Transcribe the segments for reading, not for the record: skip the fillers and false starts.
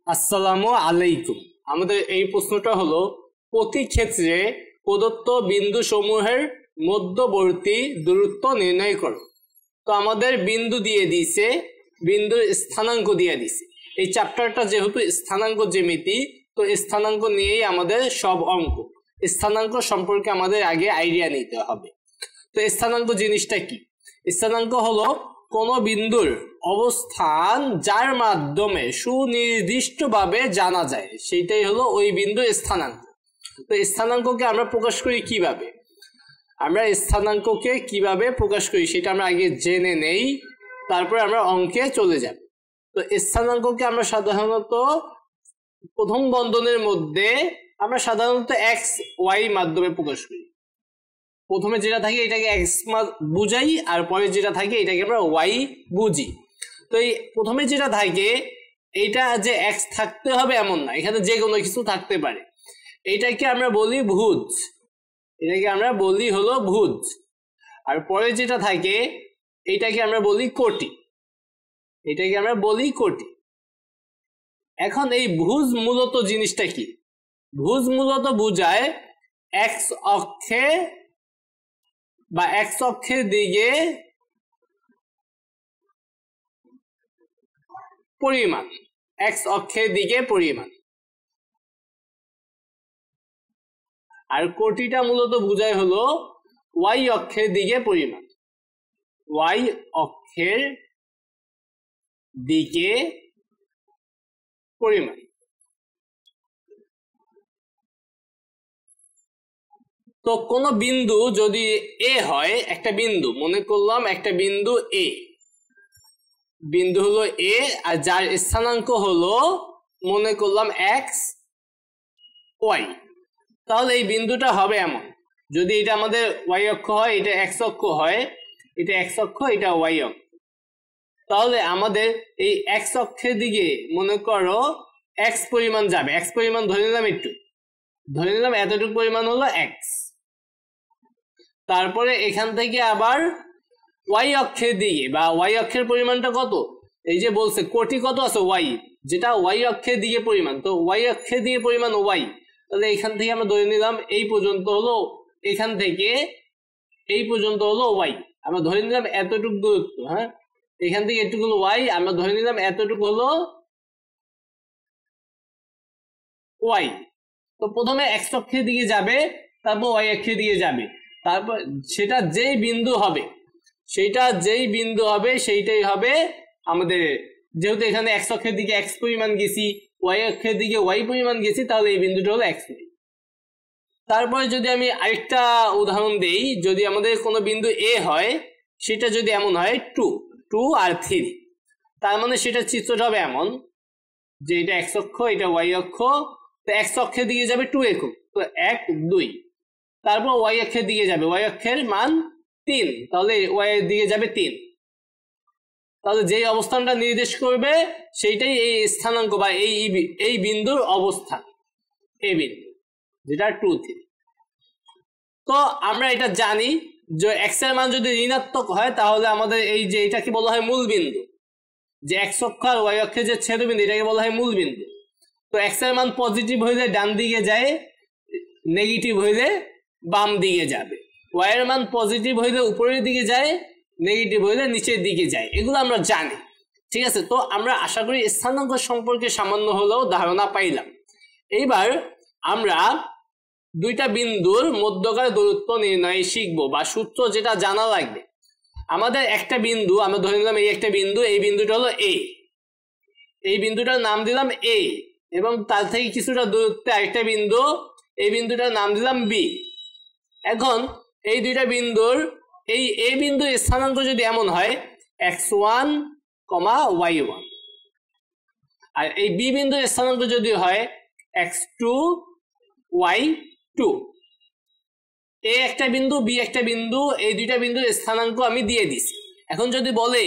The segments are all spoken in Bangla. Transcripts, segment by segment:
আসসালামু আলাইকুম। আমাদের এই প্রশ্নটা হলো, প্রতি ক্ষেত্রে প্রদত্ত বিন্দু সমূহের মধ্যবর্তী দূরত্ব নির্ণয় করো। তো আমাদের বিন্দু দিয়ে দিয়েছে, বিন্দুর স্থানাঙ্ক দিয়ে দিয়েছে। এই চ্যাপ্টারটা যেহেতু স্থানাঙ্ক জ্যামিতি, তো স্থানাঙ্ক নিয়েই আমাদের সব অঙ্ক। স্থানাঙ্ক সম্পর্কে আমাদের আগে আইডিয়া নিতে হবে। তো স্থানাঙ্ক জিনিসটা কি? স্থানাঙ্ক হলো কোন বিন্দুর অবস্থান যার মাধ্যমে সুনির্দিষ্টভাবে জানা যায়, সেটাই হলো ওই বিন্দুর স্থানাঙ্ক। তো স্থানাঙ্ককে আমরা প্রকাশ করি কিভাবে? আমরা স্থানাঙ্ককে কিভাবে প্রকাশ করি সেটা আমরা আগে জেনে নেই, তারপরে আমরা অঙ্কে চলে যাব। তো স্থানাঙ্ককে আমরা সাধারণত প্রথম বন্ধনের মধ্যে আমরা সাধারণত এক্স ওয়াই মাধ্যমে প্রকাশ করি। প্রথমে যেটা থাকে এটাকে এক্স বুঝাই, আর পরে যেটা থাকে এটাকে আমরা ওয়াই বুঝি। তো এই প্রথমে যেটা থাকে এইটা যে এক্স থাকতে হবে এমন না, এখানে যে কোনো কিছু থাকতে পারে। এইটাকে আমরা বলি ভুজ, এটাকে আমরা বলি হলো ভুজ। আর পরে যেটা থাকে এইটাকে আমরা বলি কোটি, এটাকে আমরা বলি কোটি। এখন এই ভুজ মূলত জিনিসটা কি? ভুজ মূলত বোঝায় এক্স অক্ষে বা এক্স অক্ষের দিকে পরিমাণ, এক্স অক্ষের দিকে পরিমাণ। আর কোটিটা মূলত বোঝায় হলো ওয়াই অক্ষের দিকে পরিমাণ, ওয়াই অক্ষের দিকে পরিমাণ। তো কোন বিন্দু যদি এ হয়, একটা বিন্দু মনে করলাম, একটা বিন্দু এ, বিন্দু হলো এ, আর যার স্থানাঙ্ক হলো মনে করলাম এক্স ওয়াই, তাহলে এই বিন্দুটা হবে এমন। যদি এটা আমাদের ওয়াই অক্ষ হয়, এটা এক্স অক্ষ হয়, এটা এক্স অক্ষ, এটা ওয়াই অক্ষ, তাহলে আমাদের এই এক্স অক্ষের দিকে মনে করো এক্স পরিমাণ যাবে। এক্স পরিমাণ ধরে নিলাম, একটু ধরে নিলাম এতটুকু পরিমাণ হলো এক্স। তারপরে এখান থেকে আবার ওয়াই অক্ষের দিকে বা ওয়াই অক্ষের পরিমাণটা কত? এই যে বলছে কোটি কত আছে ওয়াই, যেটা ওয়াই অক্ষের দিকে পরিমাণ, তো ওয়াই অক্ষের দিকে পরিমাণ ওয়াই। তাহলে এখান থেকে আমরা ধরে নিলাম এই পর্যন্ত হলো, এখান থেকে এই পর্যন্ত হলো ওয়াই, আমরা ধরে নিলাম এতটুকু দূরত্ব। হ্যাঁ, এখান থেকে এটুকু হলো ওয়াই, আমরা ধরে নিলাম এতটুকু হলো ওয়াই। তো প্রথমে এক্স অক্ষের দিকে যাবে, তারপর ওয়াই অক্ষের দিকে যাবে, তারপর সেটা যেই বিন্দু হবে, সেটা যেই বিন্দু হবে সেইটাই হবে আমাদের। যেহেতু এখানে এক্স অক্ষের দিকে এক্স পরিমাণ গেছি, ওয়াই অক্ষের দিকে ওয়াই পরিমাণ গেছি, তাহলে এই বিন্দুটা হলো এক্স। তারপরে যদি আমি আরেকটা উদাহরণ দেই, যদি আমাদের কোনো বিন্দু এ হয়, সেটা যদি এমন হয় 2 আর 3, তার মানে সেটা চিত্রটা হবে এমন যে এটা এক্স অক্ষ, এটা ওয়াই অক্ষ। তো এক্স অক্ষের দিকে যাবে 2 একক, তো 1 2, তারপর ওয়াই অক্ষের দিকে যাবে, ওয়াই অক্ষের মান 3, তাহলে ওয়াই এর দিকে যাবে 3। তাহলে যেই অবস্থানটা নির্দেশ করবে সেইটাই এই স্থানাঙ্ক বা এই বিন্দুর অবস্থান, এই বিন্দু যেটা 2 3। তো আমরা এটা জানি যে এক্স এর মান যদি ঋণাত্মক হয়, তাহলে আমাদের এই যে এটাকে বলা হয় মূল বিন্দু, যে এক্স অক্ষ আর ওয়াই অক্ষের যে ছেদবিন্দু, এটাকে বলা হয় মূল বিন্দু। তো এক্স এর মান পজিটিভ হইলে ডান দিকে যায়, নেগেটিভ হইলে বাম দিকে যাবে। ওয়াই এর মান পজিটিভ হইলে উপরের দিকে যায়, নেগেটিভ হইলে নিচের দিকে যায়। এগুলো আমরা জানি, ঠিক আছে। তো আমরা আশা করি স্থানাঙ্ক সম্পর্কে সামান্য হলেও ধারণা পাইলাম। এইবার আমরা দুইটা বিন্দুর মধ্যকার দূরত্ব নির্ণয় শিখবো, বা সূত্র যেটা জানা লাগবে। আমাদের একটা বিন্দু আমরা ধরে নিলাম, এই একটা বিন্দু, এই বিন্দুটা হলো এ, এই বিন্দুটার নাম দিলাম এ, এবং তার থেকে কিছুটা দূরত্বে আরেকটা বিন্দু, এই বিন্দুটার নাম দিলাম বি। এখন এই দুইটা বিন্দুর এই এ বিন্দুর স্থানাঙ্ক যদি এমন হয় x1, y1, আর এই বি বিন্দুর স্থানাঙ্ক যদি হয় x2, y2, এ একটা বিন্দু বি একটা বিন্দু, এই দুইটা বিন্দুর স্থানাঙ্ক আমি দিয়ে দিছি। এখন যদি বলে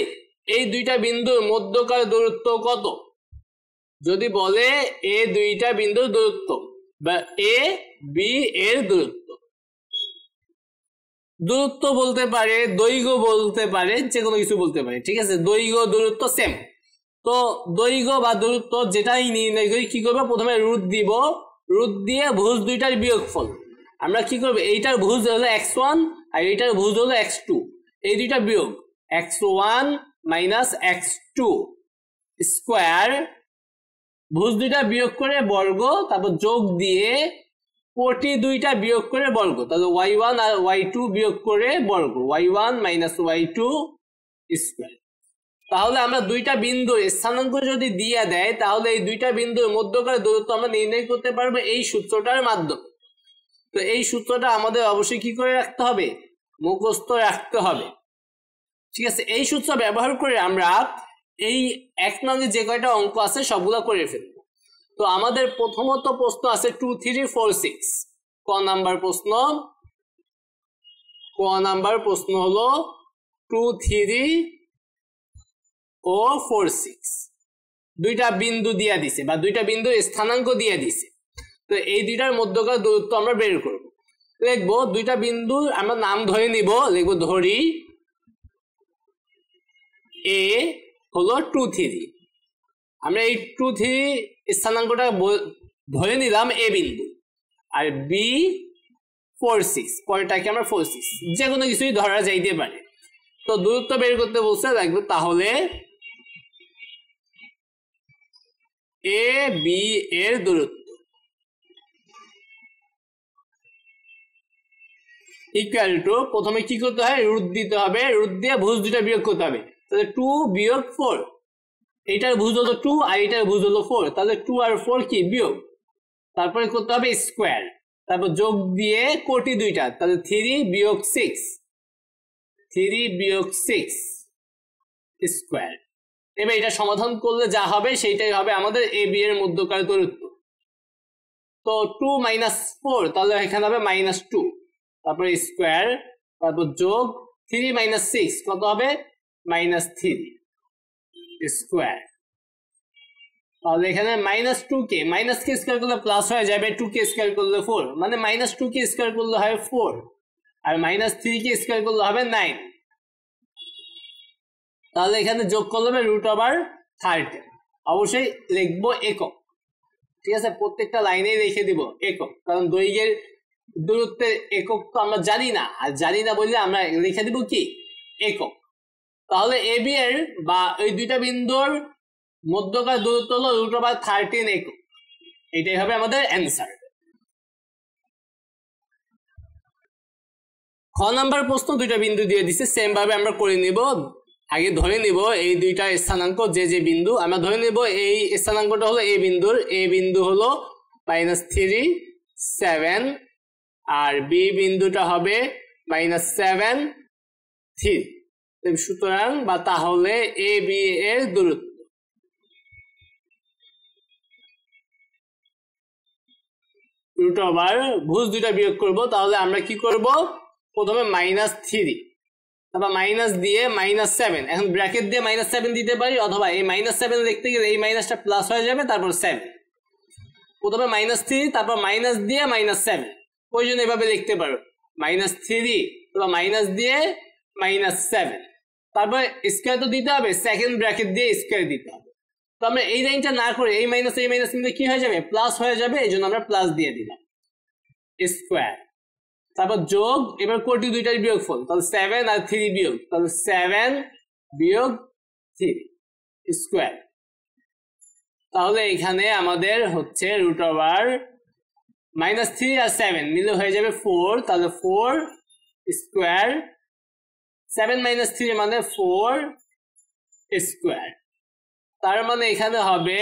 এই দুইটা বিন্দুর মধ্যকার দূরত্ব কত, যদি বলে এ দুইটা বিন্দুর দূরত্ব বা এ বি এর দূরত্ব, দূরত্ব বলতে পারে, দৈর্ঘ্য বলতে পারে, যে কোনো কিছু বলতে পারে, ঠিক আছে। দৈর্ঘ্য দূরত্ব সেম। তো তো দৈর্ঘ্য বা দূরত্ব যেটাই নির্ণয় করি কি করবো, প্রথমে রুট দিব, রুট দিয়ে ভুজ দুইটার বিয়োগফল। আমরা কি করবো, এইটার ভুজ হলো x1 আর এইটার ভুজ হলো x2, এই দুইটা বিয়োগ x1 মাইনাস x2 স্কোয়ার, ভুজ দুইটা বিয়োগ করে বর্গ, তারপর যোগ দিয়ে কোটি দুইটা বিয়োগ করে বর্গ, তাহলে y1 আর y2 বিয়োগ করে বর্গ, y1 মাইনাস y2 স্কোয়ার। তাহলে আমরা দুইটা বিন্দুর স্থানাঙ্ক যদি দিয়ে দেয় তাহলে এই দুইটা বিন্দুর মধ্যকার দূরত্ব আমরা নির্ণয় করতে পারবো এই সূত্রটার মাধ্যমে। তো এই সূত্রটা আমাদের অবশ্যই কি করে রাখতে হবে, মুখস্থ রাখতে হবে। ঠিক আছে, এই সূত্র ব্যবহার করে আমরা এই 1 নং যে কয়টা অঙ্ক আছে সবগুলা করে ফেলব। তো আমাদের প্রথমত প্রশ্ন আছে 2, 3, 4, 6। ক নাম্বার প্রশ্ন হলো 2, 3 ও 4, 6 দুইটা বিন্দু দিয়া দিছে বা দুইটা বিন্দুর স্থানাঙ্ক দিয়া দিছে। তো এই দুইটার মধ্যকার দূরত্ব আমরা বের করব। লিখবো দুইটা বিন্দু আমরা নাম ধরে নিব, লিখবো ধরি এ হলো 2, 3, আমরা এই 2, 3 স্থানাঙ্কটা ধরে নিলাম এ বিন্দু, আর বি 4, 6 পরেরটাকে আমরা 4, 6 যে কোনো কিছুই ধরা যাইতে পারে। তো দূরত্ব বের করতে বলছে, লাগবে তাহলে এ বি এর দূরত্ব ইকুয়াল টু, প্রথমে কি করতে হয়, রুট দিতে হবে, রুট দিয়ে ভুজ দুইটা বিয়োগ করতে হবে। তাহলে 2 বিয়োগ 4, এইটার ভুজ হলো 2 আর এইটার ভুজ হলো 4, তাহলে 2 আর 4 কি বিয়োগ, তারপরে করতে হবে স্কোয়ার, তারপর যোগ দিয়ে কোটি দুইটা, তাহলে 3 বিয়োগ 6 স্কোয়ার। এবার এটা সমাধান করলে যা হবে সেইটাই হবে আমাদের এ বি এর মধ্যকার দূরত্ব। তো 2 মাইনাস 4, তাহলে এখানে হবে -2, তারপরে স্কোয়ার, তারপর যোগ 3 মাইনাস 6 কত হবে, -3 স্কোয়ার। তাহলে এখানে -2 কে মাইনাস কে স্কোয়ার করলে প্লাস হয়ে যাবে, 2 কে স্কোয়ার করলে 4, মানে -2 কে স্কোয়ার করলে হয় 4, আর -3 কে স্কোয়ার করলে হবে 9। তাহলে এখানে যোগ করলে হবে √30। অবশ্যই লিখবো একক, ঠিক আছে, প্রত্যেকটা লাইনেই লিখে দিব একক, কারণ দৈর্ঘ্যের দূরত্বের একক তো আমরা জানি না, আর জানি না বললে আমরা লিখে দিব কি একক। তাহলে এ বি এর বা ওই দুইটা বিন্দুর মধ্যকার দূরত্ব হলো √13 একক, এটাই হবে আমাদের অ্যান্সার। খ নাম্বার প্রশ্ন দুইটা বিন্দু দিয়ে দিছে, সেম ভাবে আমরা করে নিব। আগে ধরে নিব এই দুইটা স্থানাঙ্ক যে যে বিন্দু, আমরা ধরে নিব এই স্থানাঙ্কটা হলো এ বিন্দুর, এ বিন্দু হলো -3, 7, আর বি বিন্দুটা হবে -7, 3। সুতরাং বা তাহলে এ বি এর দূরত্ব √, ভুজ দুইটা বিয়োগ করব, তাহলে আমরা কি করব, প্রথমে -3, তারপর মাইনাস দিয়ে -7, এখন ব্র্যাকেট দিয়ে -7 দিতে পারি, অথবা এই -7 লিখতে গেলে এই মাইনাসটা প্লাস হয়ে যাবে, তারপর 7, প্রথমে -3, তারপর মাইনাস দিয়ে -7, প্রয়োজন এভাবে লিখতে পারো, -3, তারপর মাইনাস দিয়ে -7, তারপর স্কোয়ার তো দিতে হবে, সেকেন্ড ব্র্যাকেট দিয়ে স্কোয়ার দিতে হবে। তো আমরা এই লাইনটা না করে এই মাইনাস নিলে কি হয়ে যাবে, প্লাস হয়ে যাবে, এই জন্য আমরা প্লাস দিয়ে দিলাম স্কোয়ার, তারপর যোগ, এবার কোটি দুইটার বিয়োগফল, তাহলে 7 আর 3 বিয়োগ, তাহলে 7 বিয়োগ 3 স্কোয়ার। তাহলে এখানে আমাদের হচ্ছে √, -3 আর 7 মিলে হয়ে যাবে 4, তাহলে 4 স্কোয়ার, 7 - 3 মানে 4 স্কোয়ার। তার মানে এখানে হবে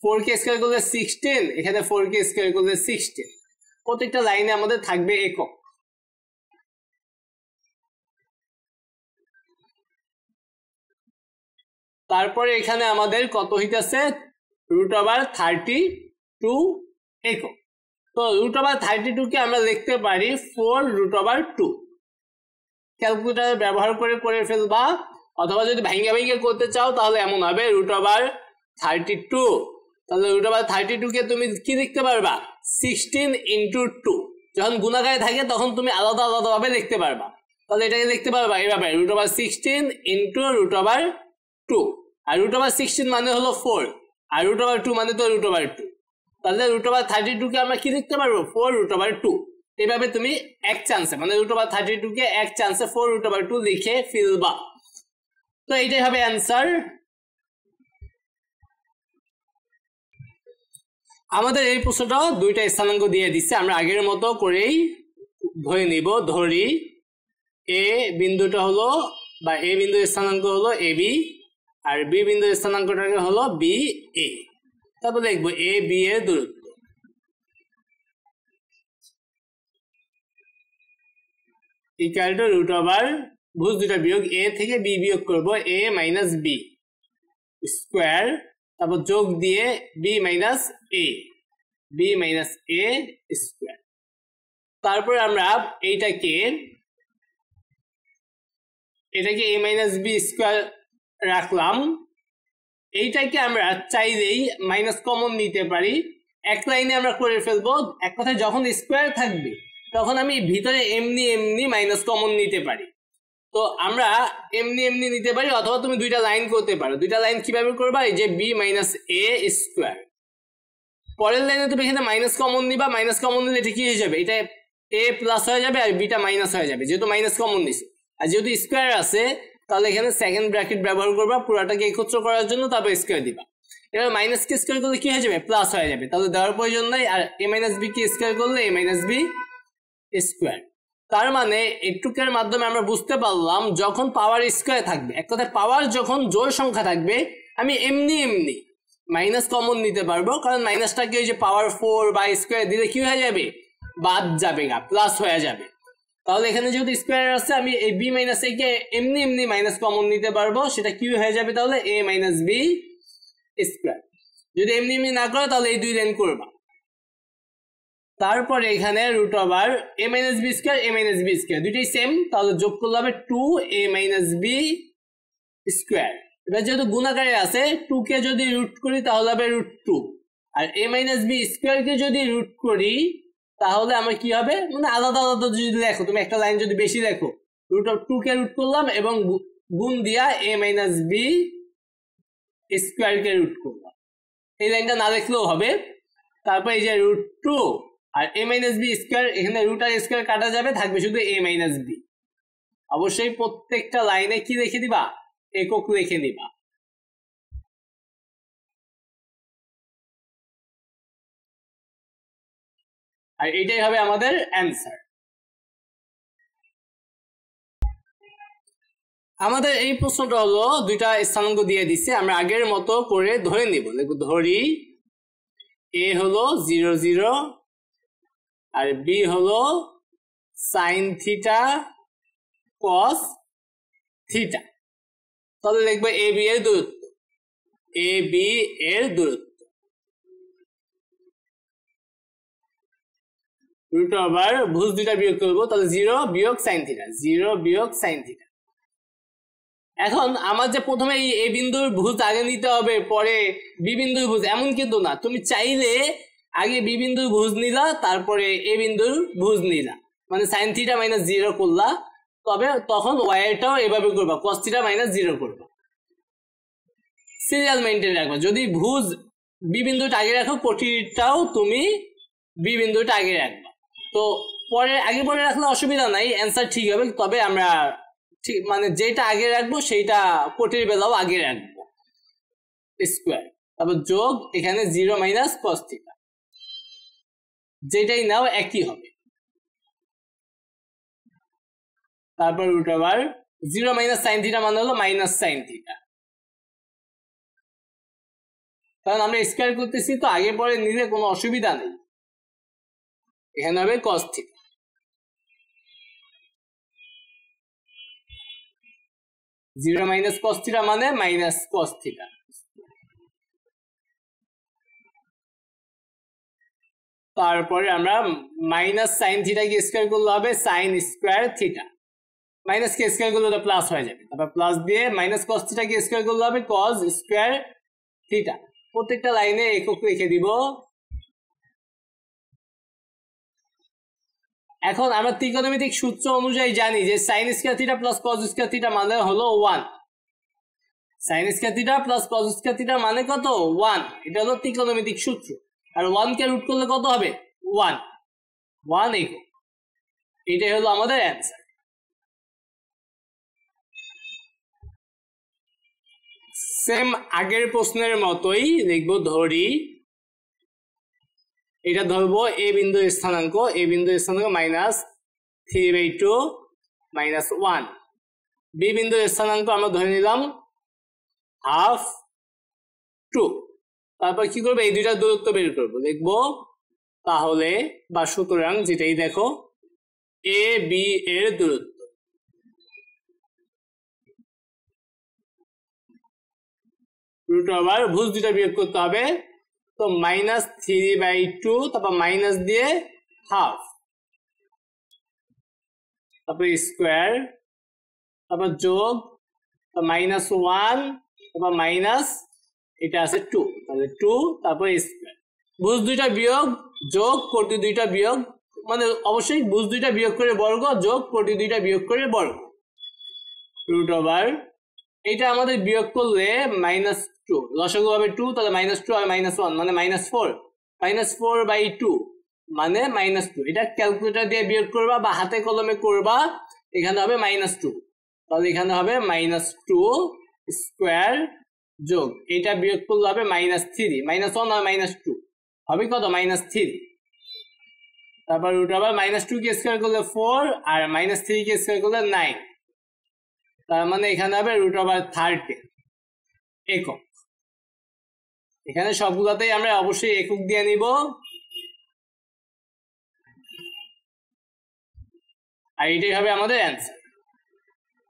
4 কে স্কোয়ার করলে 16, এখানে 4 কে স্কোয়ার করলে 16, প্রত্যেকটা লাইনে আমাদের থাকবে একক। তারপরে এখানে আমাদের কত হইতেছে, √32 একক। তো √32 কে আমরা লিখতে পারি 4√2। ক্যালকুলেটর ব্যবহার করে ফেলবা, অথবা যদি ভাঙিয়ে করতে চাও তাহলে এমন হবে √32, তাহলে √32 কে তুমি কি লিখতে পারবা, 16 × 2। যখন গুণাকারে থাকে তখন তুমি আলাদা ভাবে লিখতে পারবা, তাহলে এটাকে লিখতে পারবা এভাবে √16 × √2। আর √16 মানে হলো 4, আর √2 মানে তো √2। তাহলে √32 কে আমরা কি লিখতে পারবো 4√2। এভাবে তুমি এক চান্সে মানে √32 কে এক চান্সে 4√2 লিখে ফেলবা। তো এইটাই হবে অ্যান্সার। আমাদের এই প্রশ্নটা দুইটা স্থানাঙ্ক দিয়ে দিচ্ছে, আমরা আগের মতো করেই ধরে নিব। ধরি এ বিন্দুটা হলো বা এ বিন্দুর স্থানাঙ্ক হলো AB, আর বি বিন্দুর স্থানাঙ্কটাকে হলো BA। তারপর লিখবো AB এর দূরত্ব ইকুয়াল টু √, ভুজ দুটা বিয়োগ A থেকে B বিয়োগ করব A মাইনাস B স্কোয়ার, তারপর যোগ দিয়ে B মাইনাস A স্কোয়ার। তারপর আমরা এটাকে A মাইনাস B স্কোয়ার রাখলাম। এইটাকে আমরা চাইলেই মাইনাস কমন নিতে পারি, এক লাইনে আমরা করে ফেলবো। এক কথায় যখন স্কোয়ার থাকবে তখন আমি ভিতরে এমনি মাইনাস কমন নিতে পারি। তো আমরা এমনি নিতে পারি, অথবা তুমি দুইটা লাইন করতে পারো। দুইটা লাইন কিভাবে করবা, এই যে B মাইনাস A স্কোয়ার, পরের লাইনে তুমি এখানে মাইনাস কমন নিবা। মাইনাস কমন নিলে এটা কি হয়ে যাবে, এটা A প্লাস হয়ে যাবে আর বিটা মাইনাস হয়ে যাবে, যেহেতু মাইনাস কমন নিছে। আর যেহেতু স্কোয়ার আছে তাহলে এখানে সেকেন্ড ব্র্যাকেট ব্যবহার করবা পুরাটাকে একত্র করার জন্য, তারপর স্কোয়ার দিবা। এবার মাইনাস কে স্কোয়ার করলে কি হয়ে যাবে, প্লাস হয়ে যাবে, তাহলে দেওয়ার প্রয়োজন নাই। আর A minus B K square করলে A মাইনাস B স্কোয়ার। তার মানে এটুকের মাধ্যমে আমরা বুঝতে পারলাম যখন পাওয়ার স্কোয়ার থাকবে, এক কথায় পাওয়ার যখন জোড় সংখ্যা থাকবে, আমি এমনি মাইনাস কমন নিতে পারবো, কারণ মাইনাসটাকে ওই যে পাওয়ার 4 বা স্কোয়ার দিলে কি হয়ে যাবে, বাদ যাবে গা, প্লাস হয়ে যাবে। তাহলে এখানে যেহেতু স্কোয়ার আছে আমি এই B মাইনাস A কে এমনি মাইনাস কমন নিতে পারবো, সেটা কি হয়ে যাবে তাহলে A মাইনাস B স্কোয়ার। যদি এমনি না করো তাহলে এই দুই লাইন করবা। তারপরে এখানে √, A মাইনাস B স্কোয়ার দুইটাই সেম, তাহলে যোগ করলে হবে 2A মাইনাস B স্কোয়ার। এবার যেহেতু গুণাকারে আছে 2 কে যদি রুট করি তাহলে হবে √2, আর A মাইনাস B স্কোয়ার কে যদি রুট করি তাহলে আমার কি হবে, মানে আলাদা যদি লেখো, তুমি একটা লাইন যদি বেশি লেখো, √2 কে রুট করলাম এবং গুণ দিয়া A মাইনাস B স্কোয়ার কে রুট করলাম। এই লাইনটা না লিখলেও হবে। তারপর এই যে √2 আর A মাইনাস B স্কোয়ার, এখানে রুট আর স্কোয়ার কাটা যাবে, থাকবে শুধু A মাইনাস B। অবশ্যই প্রত্যেকটা লাইনে কি লিখে দিবা, একক লিখে দিবা। আর এটাই হবে আমাদের অ্যান্সার। আমাদের এই প্রশ্নটা হলো দুইটা স্থানাঙ্ক দিয়ে দিচ্ছে, আমরা আগের মতো করে ধরে নিব। ধরি A হলো 0 0 আর B হলো সাইন থিটা কস থিটা। তাহলে লিখবো AB এর দূরত্ব, √, ভুজ দুইটা বিয়োগ করবো, তাহলে 0 বিয়োগ সাইন থিটা। এখন আমার যে প্রথমে এই A বিন্দুর ভুজ আগে নিতে হবে, পরে B বিন্দুর ভুজ, এমন কিন্তু না। তুমি চাইলে আগে B বিন্দুর ভুজ নিলা, তারপরে A বিন্দুর ভুজ নিলা, মানে সাইন থিটা মাইনাস 0 করলা, তবে তখন ওয়াইটাও এভাবে করবা, কস থিটা মাইনাস 0 করবা। সিরিয়াল মেনটেন রাখবা। যদি ভুজ B বিন্দুটা আগে রাখো, কোটিটাও তুমি B বিন্দুটা আগে রাখবা। তো পরে আগে পরে রাখলে অসুবিধা নাই, অ্যান্সার ঠিক হবে। তবে আমরা ঠিক মানে যেটা আগে রাখবো সেইটা কোটির বেলাও আগে রাখবো স্কোয়ার, তারপর যোগ এখানে 0 মাইনাস কস থিটা, যেটাই নাও একই হবে। তারপর √, 0 মাইনাস সাইন থিটা মানে হলো মাইনাস সাইন থিটা, কারণ আমরা স্কোয়ার করতেছি তো আগে পরে নিলে কোনো অসুবিধা নেই। এখানে হবে cos theta. Zero minus cos theta মানে মাইনাস কস থিটা। তারপরে আমরা মাইনাস সাইন থিটা কে স্কোয়ার করলে হবে সাইন স্কোয়ার থিটা, মাইনাস কে স্কোয়ার করলে ওটা প্লাস হয়ে যাবে। তারপর প্লাস দিয়ে মাইনাস কস থিটা কে স্কোয়ার করলে হবে কস স্কোয়ার থিটা। প্রত্যেকটা লাইনে একক লিখে দিব। এখন আমরা ত্রিকোণমিতিক সূত্র অনুযায়ী জানি যে sine square theta plus cos square theta মানে হলো 1। sin square theta plus cos square theta মানে কত 1 এটা হলো ত্রিকোণমিতিক সূত্র আর 1 কে রুট করলে কত হবে 1 একক এটাই হলো আমাদের অ্যানসার সেম আগের প্রশ্নের মতোই লিখব ধরি এটা ধরবো a বিন্দুর স্থানাঙ্ক -3/2 -1 b বিন্দুর স্থানাঙ্ক আমরা ধরে নিলাম হাফ 2 তারপর কি করব এই দুইটা দূরত্ব বের করব লিখব তাহলে বা সুতরাং যেটাই দেখো a b এর দূরত্ব রুট ওভার ভুজ দুইটা বিয়োগ করতে হবে তো -3/2 তারপর মাইনাস দিয়ে হাফ তারপর স্কয়ার তারপর যোগ -1 তারপর মাইনাস এটা আছে 2 তাহলে 2 তারপর স্কয়ার ভুজ দুইটা বিয়োগ যোগ কোটি দুইটা বিয়োগ মানে অবশ্যই ভুজ দুইটা বিয়োগ করে বর্গ যোগ কোটি দুইটা বিয়োগ করে বর্গ রুট ওভার এটা আমাদের বিয়োগ করলে -2 লসাগু হবে 2 তাহলে -2 আর -1 মানে -4 -4/2 মানে -2 এটা ক্যালকুলেটর দিয়ে বিয়োগ করবা বা হাতে কলমে করবা এখানে হবে -2 তাহলে এখানে হবে -2 স্কয়ার যোগ এটা বিয়োগ করলে হবে -3 -1 আর -2 হবে কত -3 তারপর রুট ওভার -2 কে স্কয়ার করলে 4 আর -3 কে স্কয়ার করলে 9 তার মানে এখানে হবে রুট ওভার 30 একক এখানে সবগুলোতেই আমরা অবশ্যই একক দিয়ে নিব আর এটাই হবে আমাদের অ্যানসার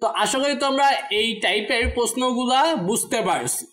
তো আশা করি তোমরা এই টাইপের প্রশ্নগুলা বুঝতে পারছো